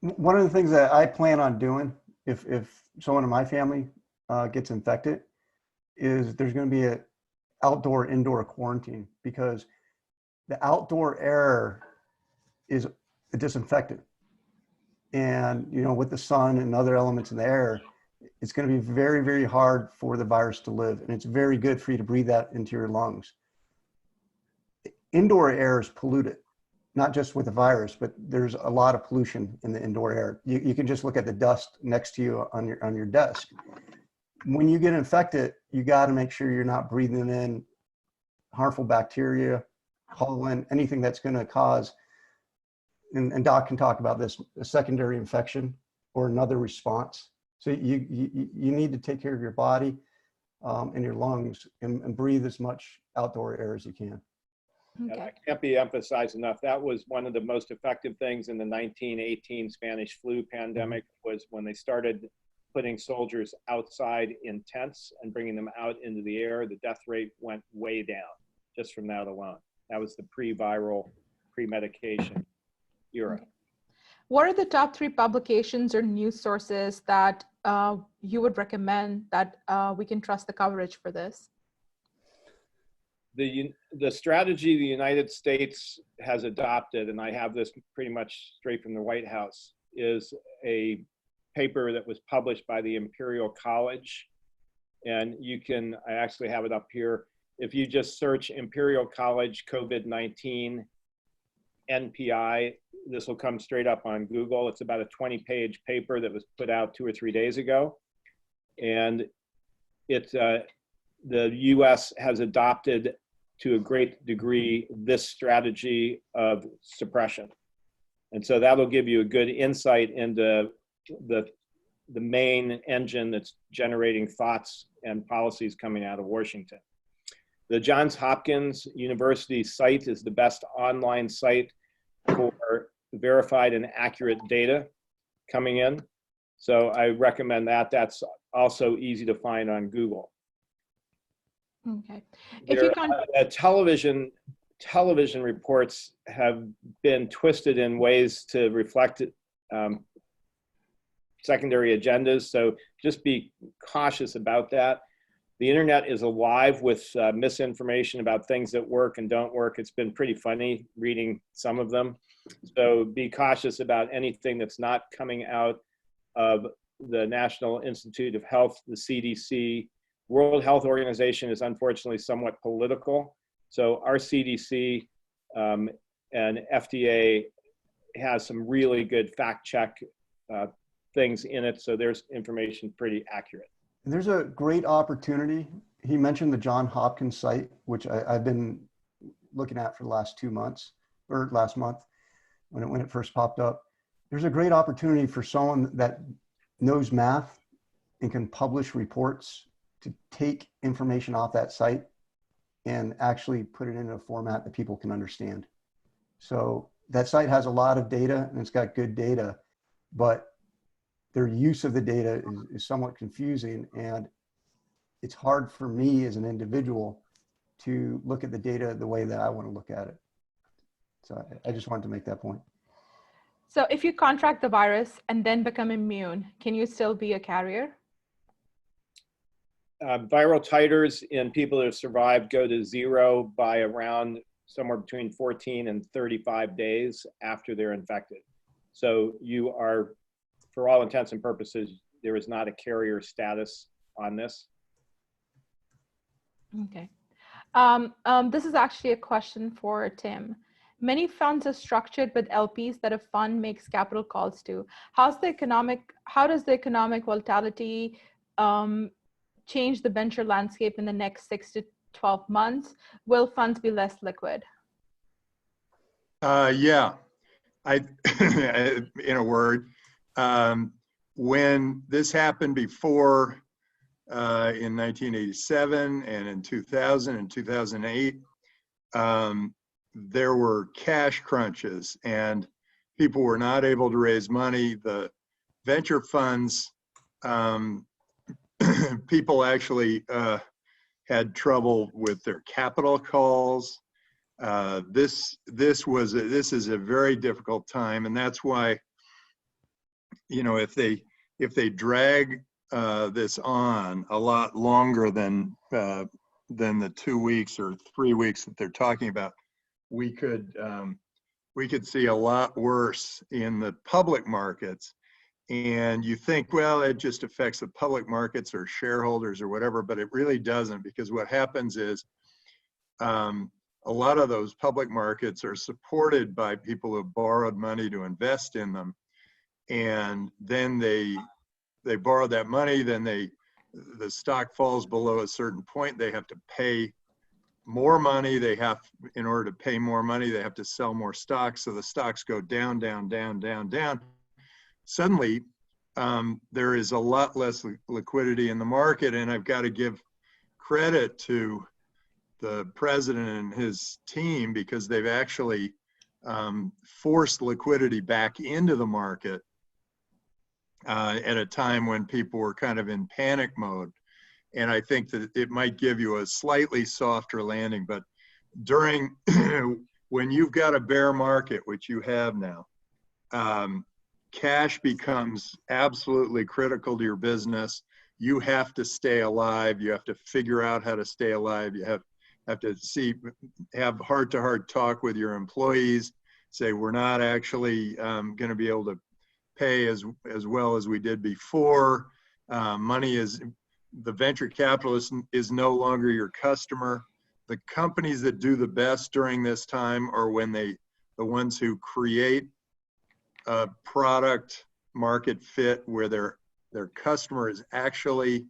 One of the things that I plan on doing if someone in my family gets infected is there's going to be an outdoor-indoor quarantine, because the outdoor air is a disinfectant. And, with the sun and other elements in the air, it's going to be very, very hard for the virus to live. And it's very good for you to breathe that into your lungs. indoor air is polluted, not just with the virus, but there's a lot of pollution in the indoor air. You can just look at the dust next to you on your desk. When you get infected, you got to make sure you're not breathing in harmful bacteria, pollen, anything that's going to cause, and Doc can talk about this, a secondary infection or another response. So you need to take care of your body and your lungs and breathe as much outdoor air as you can. And Okay. that can't be emphasized enough. That was one of the most effective things in the 1918 Spanish flu pandemic, was when they started putting soldiers outside in tents and bringing them out into the air. The death rate went way down just from that alone. That was the pre-viral, pre-medication era. Okay. What are the top 3 publications or news sources that you would recommend that we can trust the coverage for this? The strategy the United States has adopted, and I have this pretty much straight from the White House, is a paper that was published by the Imperial College. And I actually have it up here. If you just search Imperial College COVID-19 NPI, this will come straight up on Google. It's about a 20-page paper that was put out 2 or 3 days ago. And the US has adopted to a great degree this strategy of suppression. And so that'll give you a good insight into the main engine that's generating thoughts and policies coming out of Washington. The Johns Hopkins University site is the best online site for verified and accurate data coming in. So I recommend that. That's also easy to find on Google. Okay. If you can't, television reports have been twisted in ways to reflect secondary agendas. So just be cautious about that. The internet is alive with misinformation about things that work and don't work. It's been pretty funny reading some of them. So be cautious about anything that's not coming out of the National Institute of Health, the CDC. World Health Organization is unfortunately somewhat political. So our CDC and FDA has some really good fact check things in it. So there's information pretty accurate. There's a great opportunity. He mentioned the Johns Hopkins site, which I've been looking at for the last 2 months, or last month when it first popped up. There's a great opportunity for someone that knows math and can publish reports to take information off that site and actually put it in a format that people can understand. So that site has a lot of data and it's got good data, but their use of the data is somewhat confusing, and it's hard for me as an individual to look at the data the way that I want to look at it. So I just wanted to make that point. so if you contract the virus and then become immune, can you still be a carrier? Viral titers in people that have survived go to 0 by around somewhere between 14 and 35 days after they're infected. So you are, for all intents and purposes, there is not a carrier status on this. Okay. This is actually a question for Tim. Many funds are structured with LPs that a fund makes capital calls to. How does the economic volatility change the venture landscape in the next 6 to 12 months? Will funds be less liquid? Yeah, in a word, when this happened before in 1987 and in 2000 and 2008, there were cash crunches and people were not able to raise money. The venture funds, people actually had trouble with their capital calls. This is a very difficult time, and that's why, you know, if they drag this on a lot longer than the 2 weeks or 3 weeks that they're talking about, we could see a lot worse in the public markets. And you think, well, it just affects the public markets or shareholders or whatever, but it really doesn't, because what happens is a lot of those public markets are supported by people who have borrowed money to invest in them. And then they borrow that money, then the stock falls below a certain point, they have to pay more money. In order to pay more money, they have to sell more stocks. So the stocks go down, down, down, down, down. Suddenly, there is a lot less liquidity in the market. And I've got to give credit to the president and his team, because they've actually forced liquidity back into the market at a time when people were kind of in panic mode. And I think that it might give you a slightly softer landing, but during, when you've got a bear market, which you have now, cash becomes absolutely critical to your business. You have to stay alive. You have to figure out how to stay alive. You have to have heart-to-heart talk with your employees, say, we're not actually going to be able to pay as well as we did before. The venture capitalist is no longer your customer. The companies that do the best during this time are the ones who create a product market fit where their customer is actually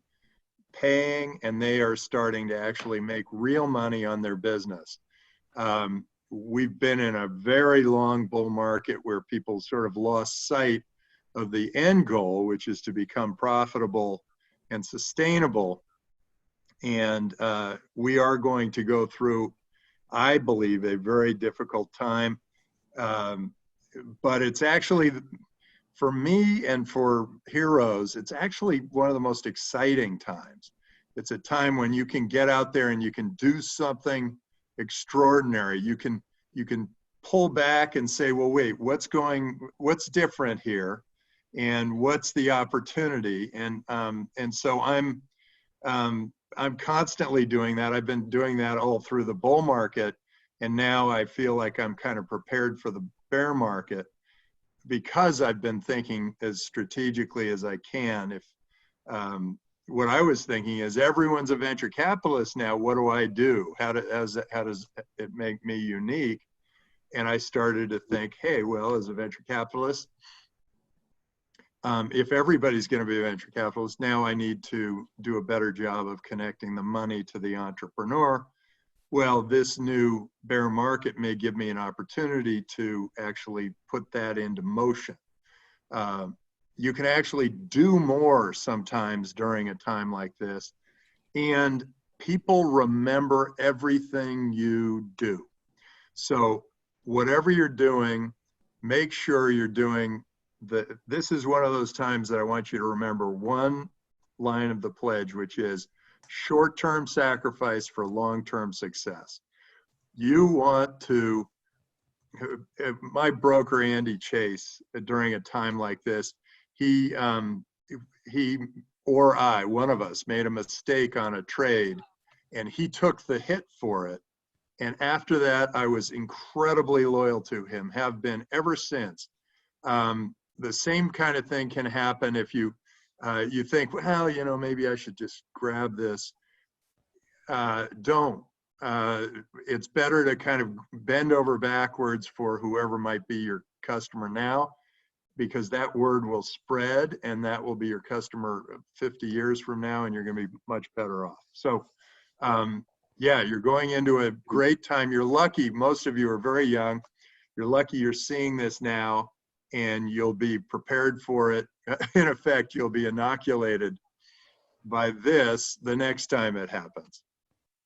paying and they are starting to actually make real money on their business. We've been in a very long bull market where people sort of lost sight of the end goal, which is to become profitable and sustainable. And we are going to go through, I believe, a very difficult time. But it's actually, for me and for Heroes, it's actually one of the most exciting times. It's a time when you can get out there and you can do something extraordinary. You can pull back and say, well, wait, what's different here? And what's the opportunity? And so I'm constantly doing that. I've been doing that all through the bull market. And now I feel like I'm kind of prepared for the bear market because I've been thinking as strategically as I can. What I was thinking is, everyone's a venture capitalist now. What do I do? How does it make me unique? And I started to think, hey, well, as a venture capitalist, if everybody's going to be a venture capitalist, now I need to do a better job of connecting the money to the entrepreneur. Well, this new bear market may give me an opportunity to actually put that into motion. You can actually do more sometimes during a time like this, and people remember everything you do. So whatever you're doing, make sure you're doing this is one of those times that I want you to remember one line of the pledge, which is short-term sacrifice for long-term success. You want to, my broker, Andy Chase, during a time like this, he or I, one of us, made a mistake on a trade, and he took the hit for it. And after that, I was incredibly loyal to him, have been ever since. The same kind of thing can happen if you think, well, maybe I should just grab this. Don't. It's better to kind of bend over backwards for whoever might be your customer now, because that word will spread and that will be your customer 50 years from now, and you're going to be much better off. So, yeah, you're going into a great time. You're lucky. Most of you are very young. You're lucky you're seeing this now, and you'll be prepared for it. In effect, you'll be inoculated by this the next time it happens.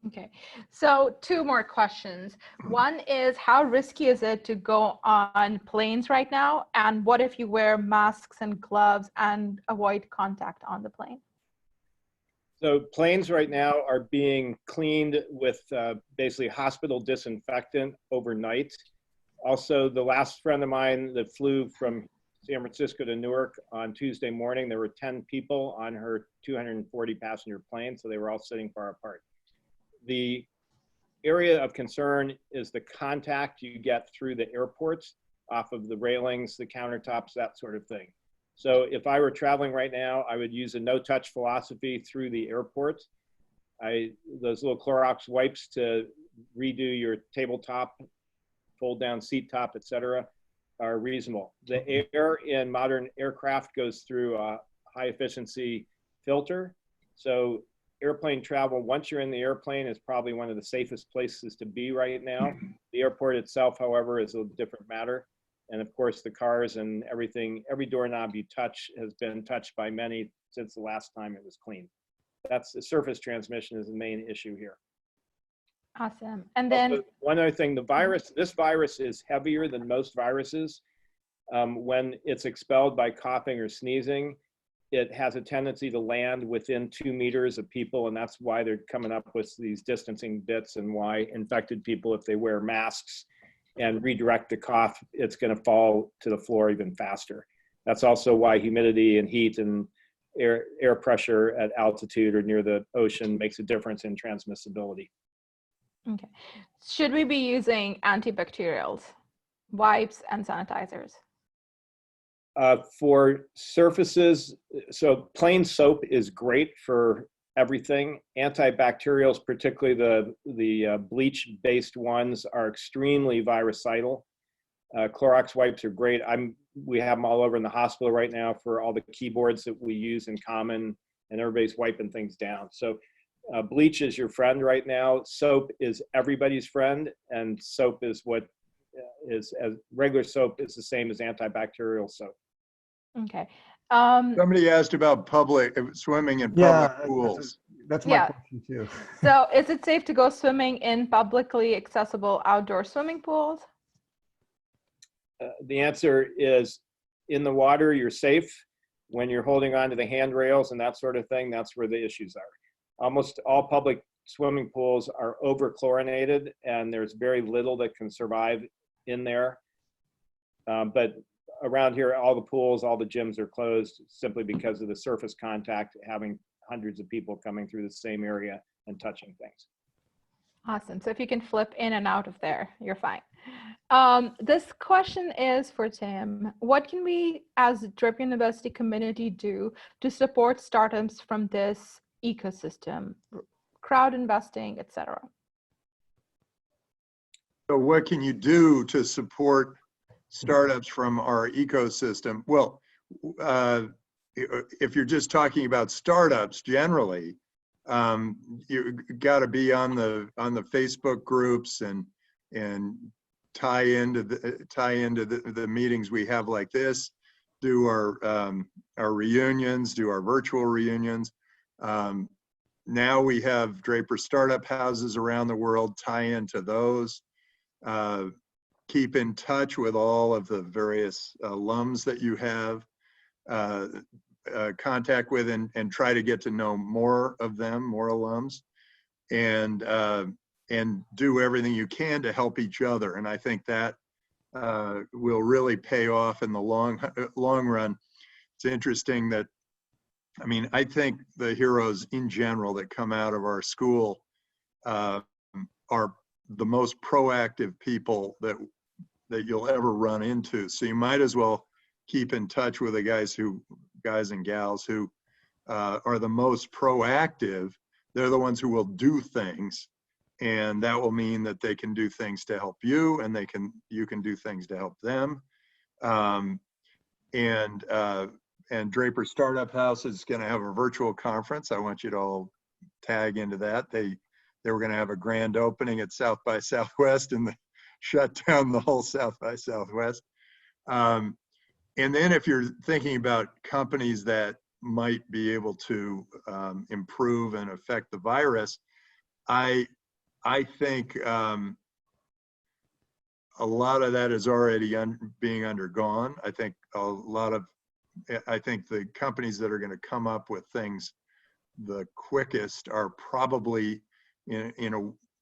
Okay, so 2 more questions. One is, how risky is it to go on planes right now? And what if you wear masks and gloves and avoid contact on the plane? So planes right now are being cleaned with basically hospital disinfectant overnight. Also, the last friend of mine that flew from San Francisco to Newark on Tuesday morning, there were 10 people on her 240 passenger plane, so they were all sitting far apart. The area of concern is the contact you get through the airports, off of the railings, the countertops, that sort of thing. So if I were traveling right now, I would use a no-touch philosophy through the airport. Those little Clorox wipes to redo your tabletop, fold down seat top, etc., are reasonable. The air in modern aircraft goes through a high efficiency filter. So airplane travel, once you're in the airplane, is probably one of the safest places to be right now. The airport itself, however, is a different matter. And of course, the cars and everything, every doorknob you touch has been touched by many since the last time it was cleaned. That's the surface transmission is the main issue here. Awesome. And then Also, one other thing, the virus, this virus is heavier than most viruses. When it's expelled by coughing or sneezing, it has a tendency to land within 2 meters of people, and that's why they're coming up with these distancing bits, and why infected people, if they wear masks and redirect the cough, it's going to fall to the floor even faster. That's also why humidity and heat and air pressure at altitude or near the ocean makes a difference in transmissibility. okay, should we be using antibacterials, wipes, and sanitizers? For surfaces, so plain soap is great for everything. Antibacterials, particularly the bleach-based ones, are extremely virucidal. Clorox wipes are great. We have them all over in the hospital right now for all the keyboards that we use in common, and everybody's wiping things down. So bleach is your friend right now. Soap is everybody's friend, and soap is what is, as regular soap is the same as antibacterial soap. Okay. Somebody asked about public swimming in public pools. That's my question too. So is it safe to go swimming in publicly accessible outdoor swimming pools? The answer is, in the water, you're safe. When you're holding on to the handrails and that sort of thing, that's where the issues are. Almost all public swimming pools are over-chlorinated, and there's very little that can survive in there. But around here, all the pools, all the gyms are closed simply because of the surface contact, having hundreds of people coming through the same area and touching things. Awesome. So if you can flip in and out of there, you're fine. This question is for Tim. What can we as Draper University community do to support startups from this ecosystem, crowd investing, etc.? So what can you do to support startups from our ecosystem? Well, if you're just talking about startups generally, you got to be on the Facebook groups and tie into the meetings we have like this, do our reunions, do our virtual reunions. Now we have Draper startup houses around the world, tie into those. Keep in touch with all of the various alums that you have contact with, and try to get to know more of them, more alums, and do everything you can to help each other. And I think that will really pay off in the long run. It's interesting that, I mean, I think the heroes in general that come out of our school are the most proactive people that you'll ever run into. So you might as well keep in touch with the guys and gals who are the most proactive. They're the ones who will do things, and that will mean that they can do things to help you, and you can do things to help them. And Draper Startup House is going to have a virtual conference. I want you to all tag into that. They were going to have a grand opening at South by Southwest, and they shut down the whole South by Southwest. And then if you're thinking about companies that might be able to improve and affect the virus, I think a lot of that is already being undergone. I think the companies that are going to come up with things the quickest are probably,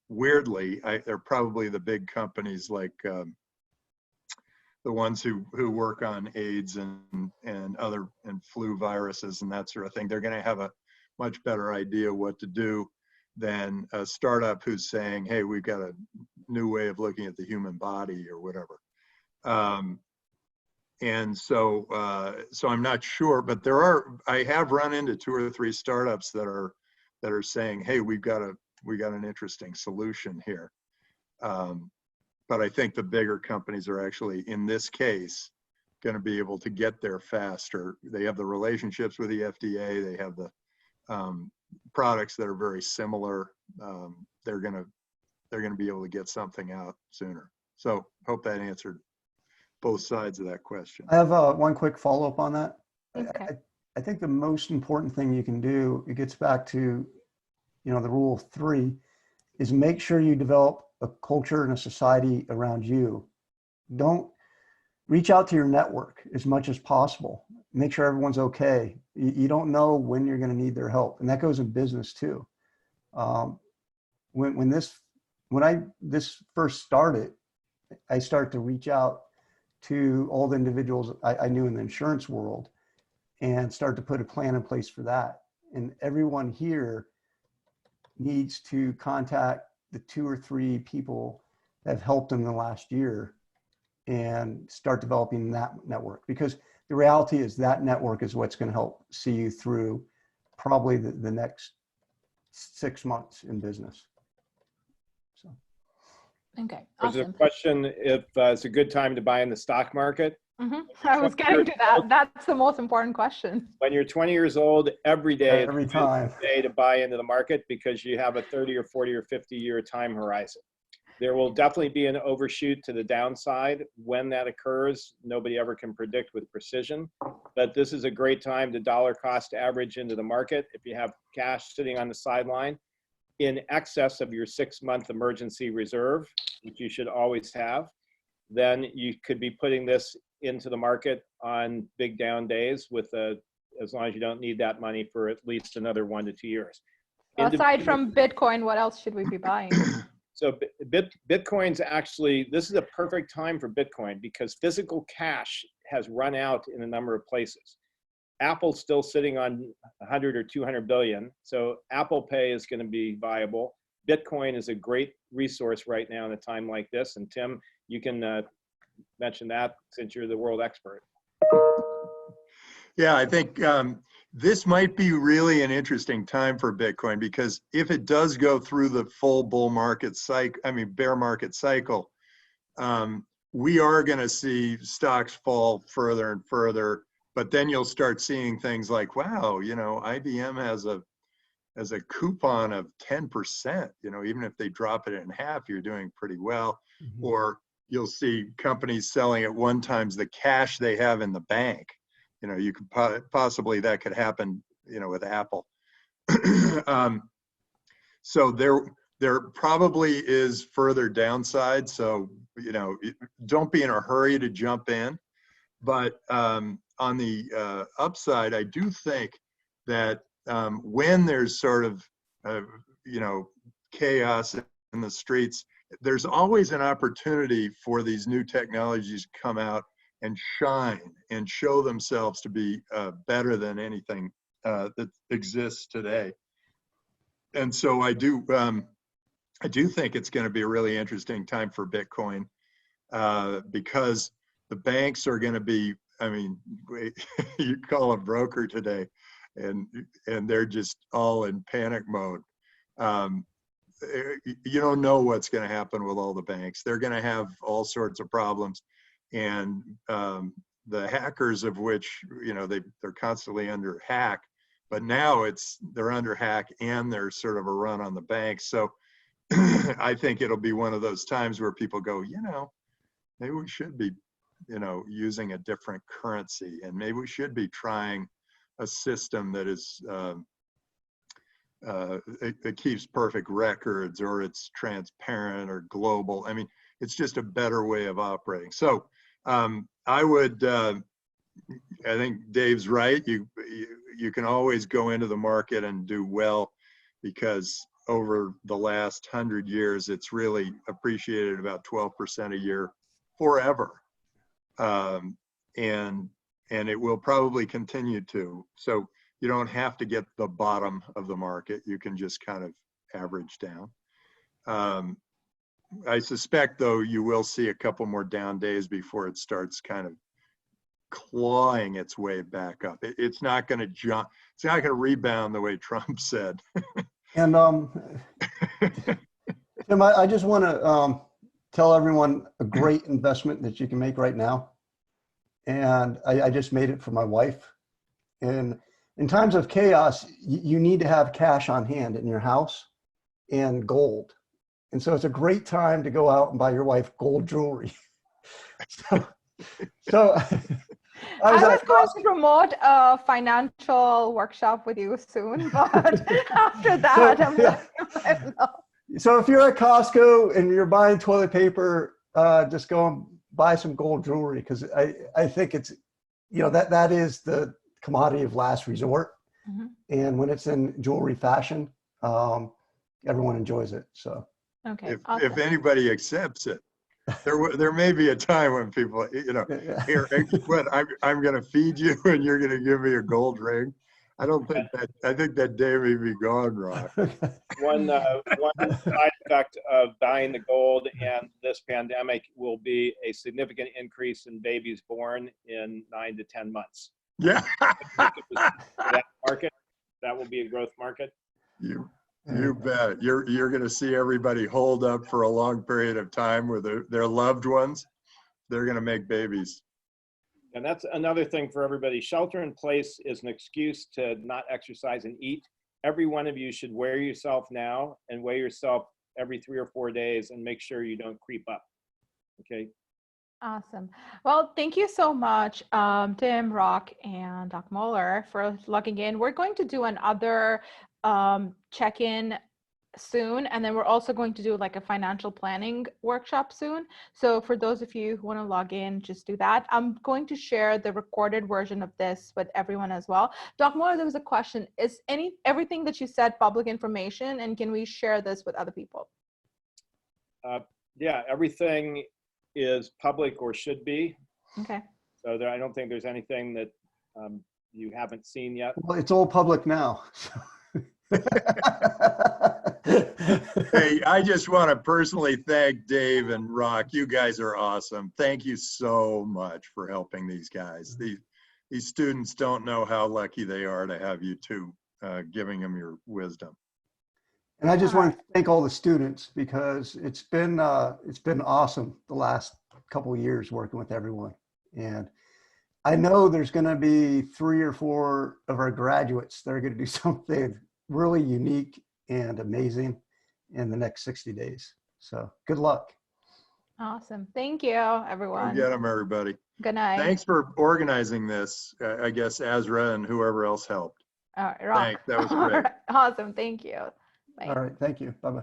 weirdly, they're probably the big companies like the ones who work on AIDS and flu viruses and that sort of thing. They're going to have a much better idea what to do than a startup who's saying, hey, we've got a new way of looking at the human body or whatever. And so I'm not sure, but I have run into 2 or 3 startups that are saying, hey, we got an interesting solution here. But I think the bigger companies are actually, in this case, going to be able to get there faster. They have the relationships with the FDA. They have the products that are very similar. They're going to be able to get something out sooner. So hope that answered both sides of that question. I have one quick follow-up on that. Okay. I think the most important thing you can do, it gets back to, the rule of 3, is make sure you develop a culture and a society around you. Don't reach out to your network as much as possible. Make sure everyone's okay. You don't know when you're going to need their help, and that goes in business too. When this first started, I started to reach out to all the individuals I knew in the insurance world and start to put a plan in place for that. And everyone here needs to contact the 2 or 3 people that have helped them in the last year and start developing that network, because the reality is that network is what's going to help see you through probably the next 6 months in business. So. Okay. There's a Awesome. question if it's a good time to buy in the stock market. I was getting to that. That's the most important question. When you're 20 years old, every day is Every a time. good day to buy into the market because you have a 30 or 40 or 50 year time horizon. There will definitely be an overshoot to the downside. When that occurs, nobody ever can predict with precision. But this is a great time to dollar cost average into the market. If you have cash sitting on the sideline in excess of your 6-month emergency reserve, which you should always have, then you could be putting this into the market on big down days with as long as you don't need that money for at least another 1 to 2 years. Aside from Bitcoin, what else should we be buying? So Bitcoin's actually, this is a perfect time for Bitcoin because physical cash has run out in a number of places. Apple's still sitting on 100 or 200 billion. So Apple Pay is going to be viable. Bitcoin is a great resource right now in a time like this. And Tim, you can mention that since you're the world expert. Yeah, I think this might be really an interesting time for Bitcoin because if it does go through the full bull market cycle, bear market cycle, we are going to see stocks fall further and further. But then you'll start seeing things like, wow, IBM has a coupon of 10%. Even if they drop it in half, you're doing pretty well. Mm-hmm. Or you'll see companies selling at 1 times the cash they have in the bank. You could possibly, that could happen, with Apple. So there probably is further downside. So, don't be in a hurry to jump in. But on the upside, I do think that when there's sort of, chaos in the streets, there's always an opportunity for these new technologies to come out and shine and show themselves to be better than anything that exists today. And so I do think it's going to be a really interesting time for Bitcoin because the banks are going to be, you call a broker today and they're just all in panic mode. You don't know what's going to happen with all the banks. They're going to have all sorts of problems. And the hackers of which, they're constantly under hack, but now they're under hack and there's sort of a run on the banks. So I think it'll be one of those times where people go, maybe we should be, using a different currency, and maybe we should be trying a system that is, it keeps perfect records, or it's transparent or global. It's just a better way of operating. So I think Dave's right. You can always go into the market and do well because over the last 100 years, it's really appreciated about 12% a year forever. And it will probably continue to. So you don't have to get the bottom of the market. You can just kind of average down. I suspect, though, you will see a couple more down days before it starts kind of clawing its way back up. It's not going to jump. It's not going to rebound the way Trump said. And Tim, I just want to tell everyone a great investment that you can make right now. And I just made it for my wife. And in times of chaos, you need to have cash on hand in your house and gold. And so it's a great time to go out and buy your wife gold jewelry. so I was going to promote a financial workshop with you soon, but after that, I'm like, no. So if you're at Costco and you're buying toilet paper, just go and buy some gold jewelry, because I think it's, that is the commodity of last resort. Mm-hmm. And when it's in jewelry fashion, everyone enjoys it. So Okay. If anybody accepts it, there may be a time when people, here, what, I'm going to feed you and you're going to give me a gold ring. I think that day may be gone, Rock. One side effect of buying the gold and this pandemic will be a significant increase in babies born in 9 to 10 months. Yeah. That market, that will be a growth market. You bet. You're going to see everybody hold up for a long period of time with their loved ones. They're going to make babies. And that's another thing for everybody. Shelter in place is an excuse to not exercise and eat. Every one of you should weigh yourself now and weigh yourself every 3 or 4 days and make sure you don't creep up. Okay. Awesome. Well, thank you so much, Tim, Rock, and Dr. Mohler for logging in. We're going to do another check-in soon, and then we're also going to do like a financial planning workshop soon. So for those of you who want to log in, just do that. I'm going to share the recorded version of this with everyone as well. Dr. Mohler, there was a question. Is everything that you said public information, and can we share this with other people? Yeah, everything is public or should be. Okay. So I don't think there's anything that you haven't seen yet. Well, it's all public now. Hey, I just want to personally thank Dave and Rock. You guys are awesome. Thank you so much for helping these guys. These students don't know how lucky they are to have you two giving them your wisdom. And I just want to thank all the students, because it's been awesome the last couple of years working with everyone. And I know there's going to be 3 or 4 of our graduates that are going to do something really unique and amazing in the next 60 days. So good luck. Awesome. Thank you, everyone. Go get them, everybody. Good night. Thanks for organizing this. I guess Azra and whoever else helped. All right, Rock. Thanks. That was great. Awesome. Thank you. Bye. All right. Thank you. Bye-bye.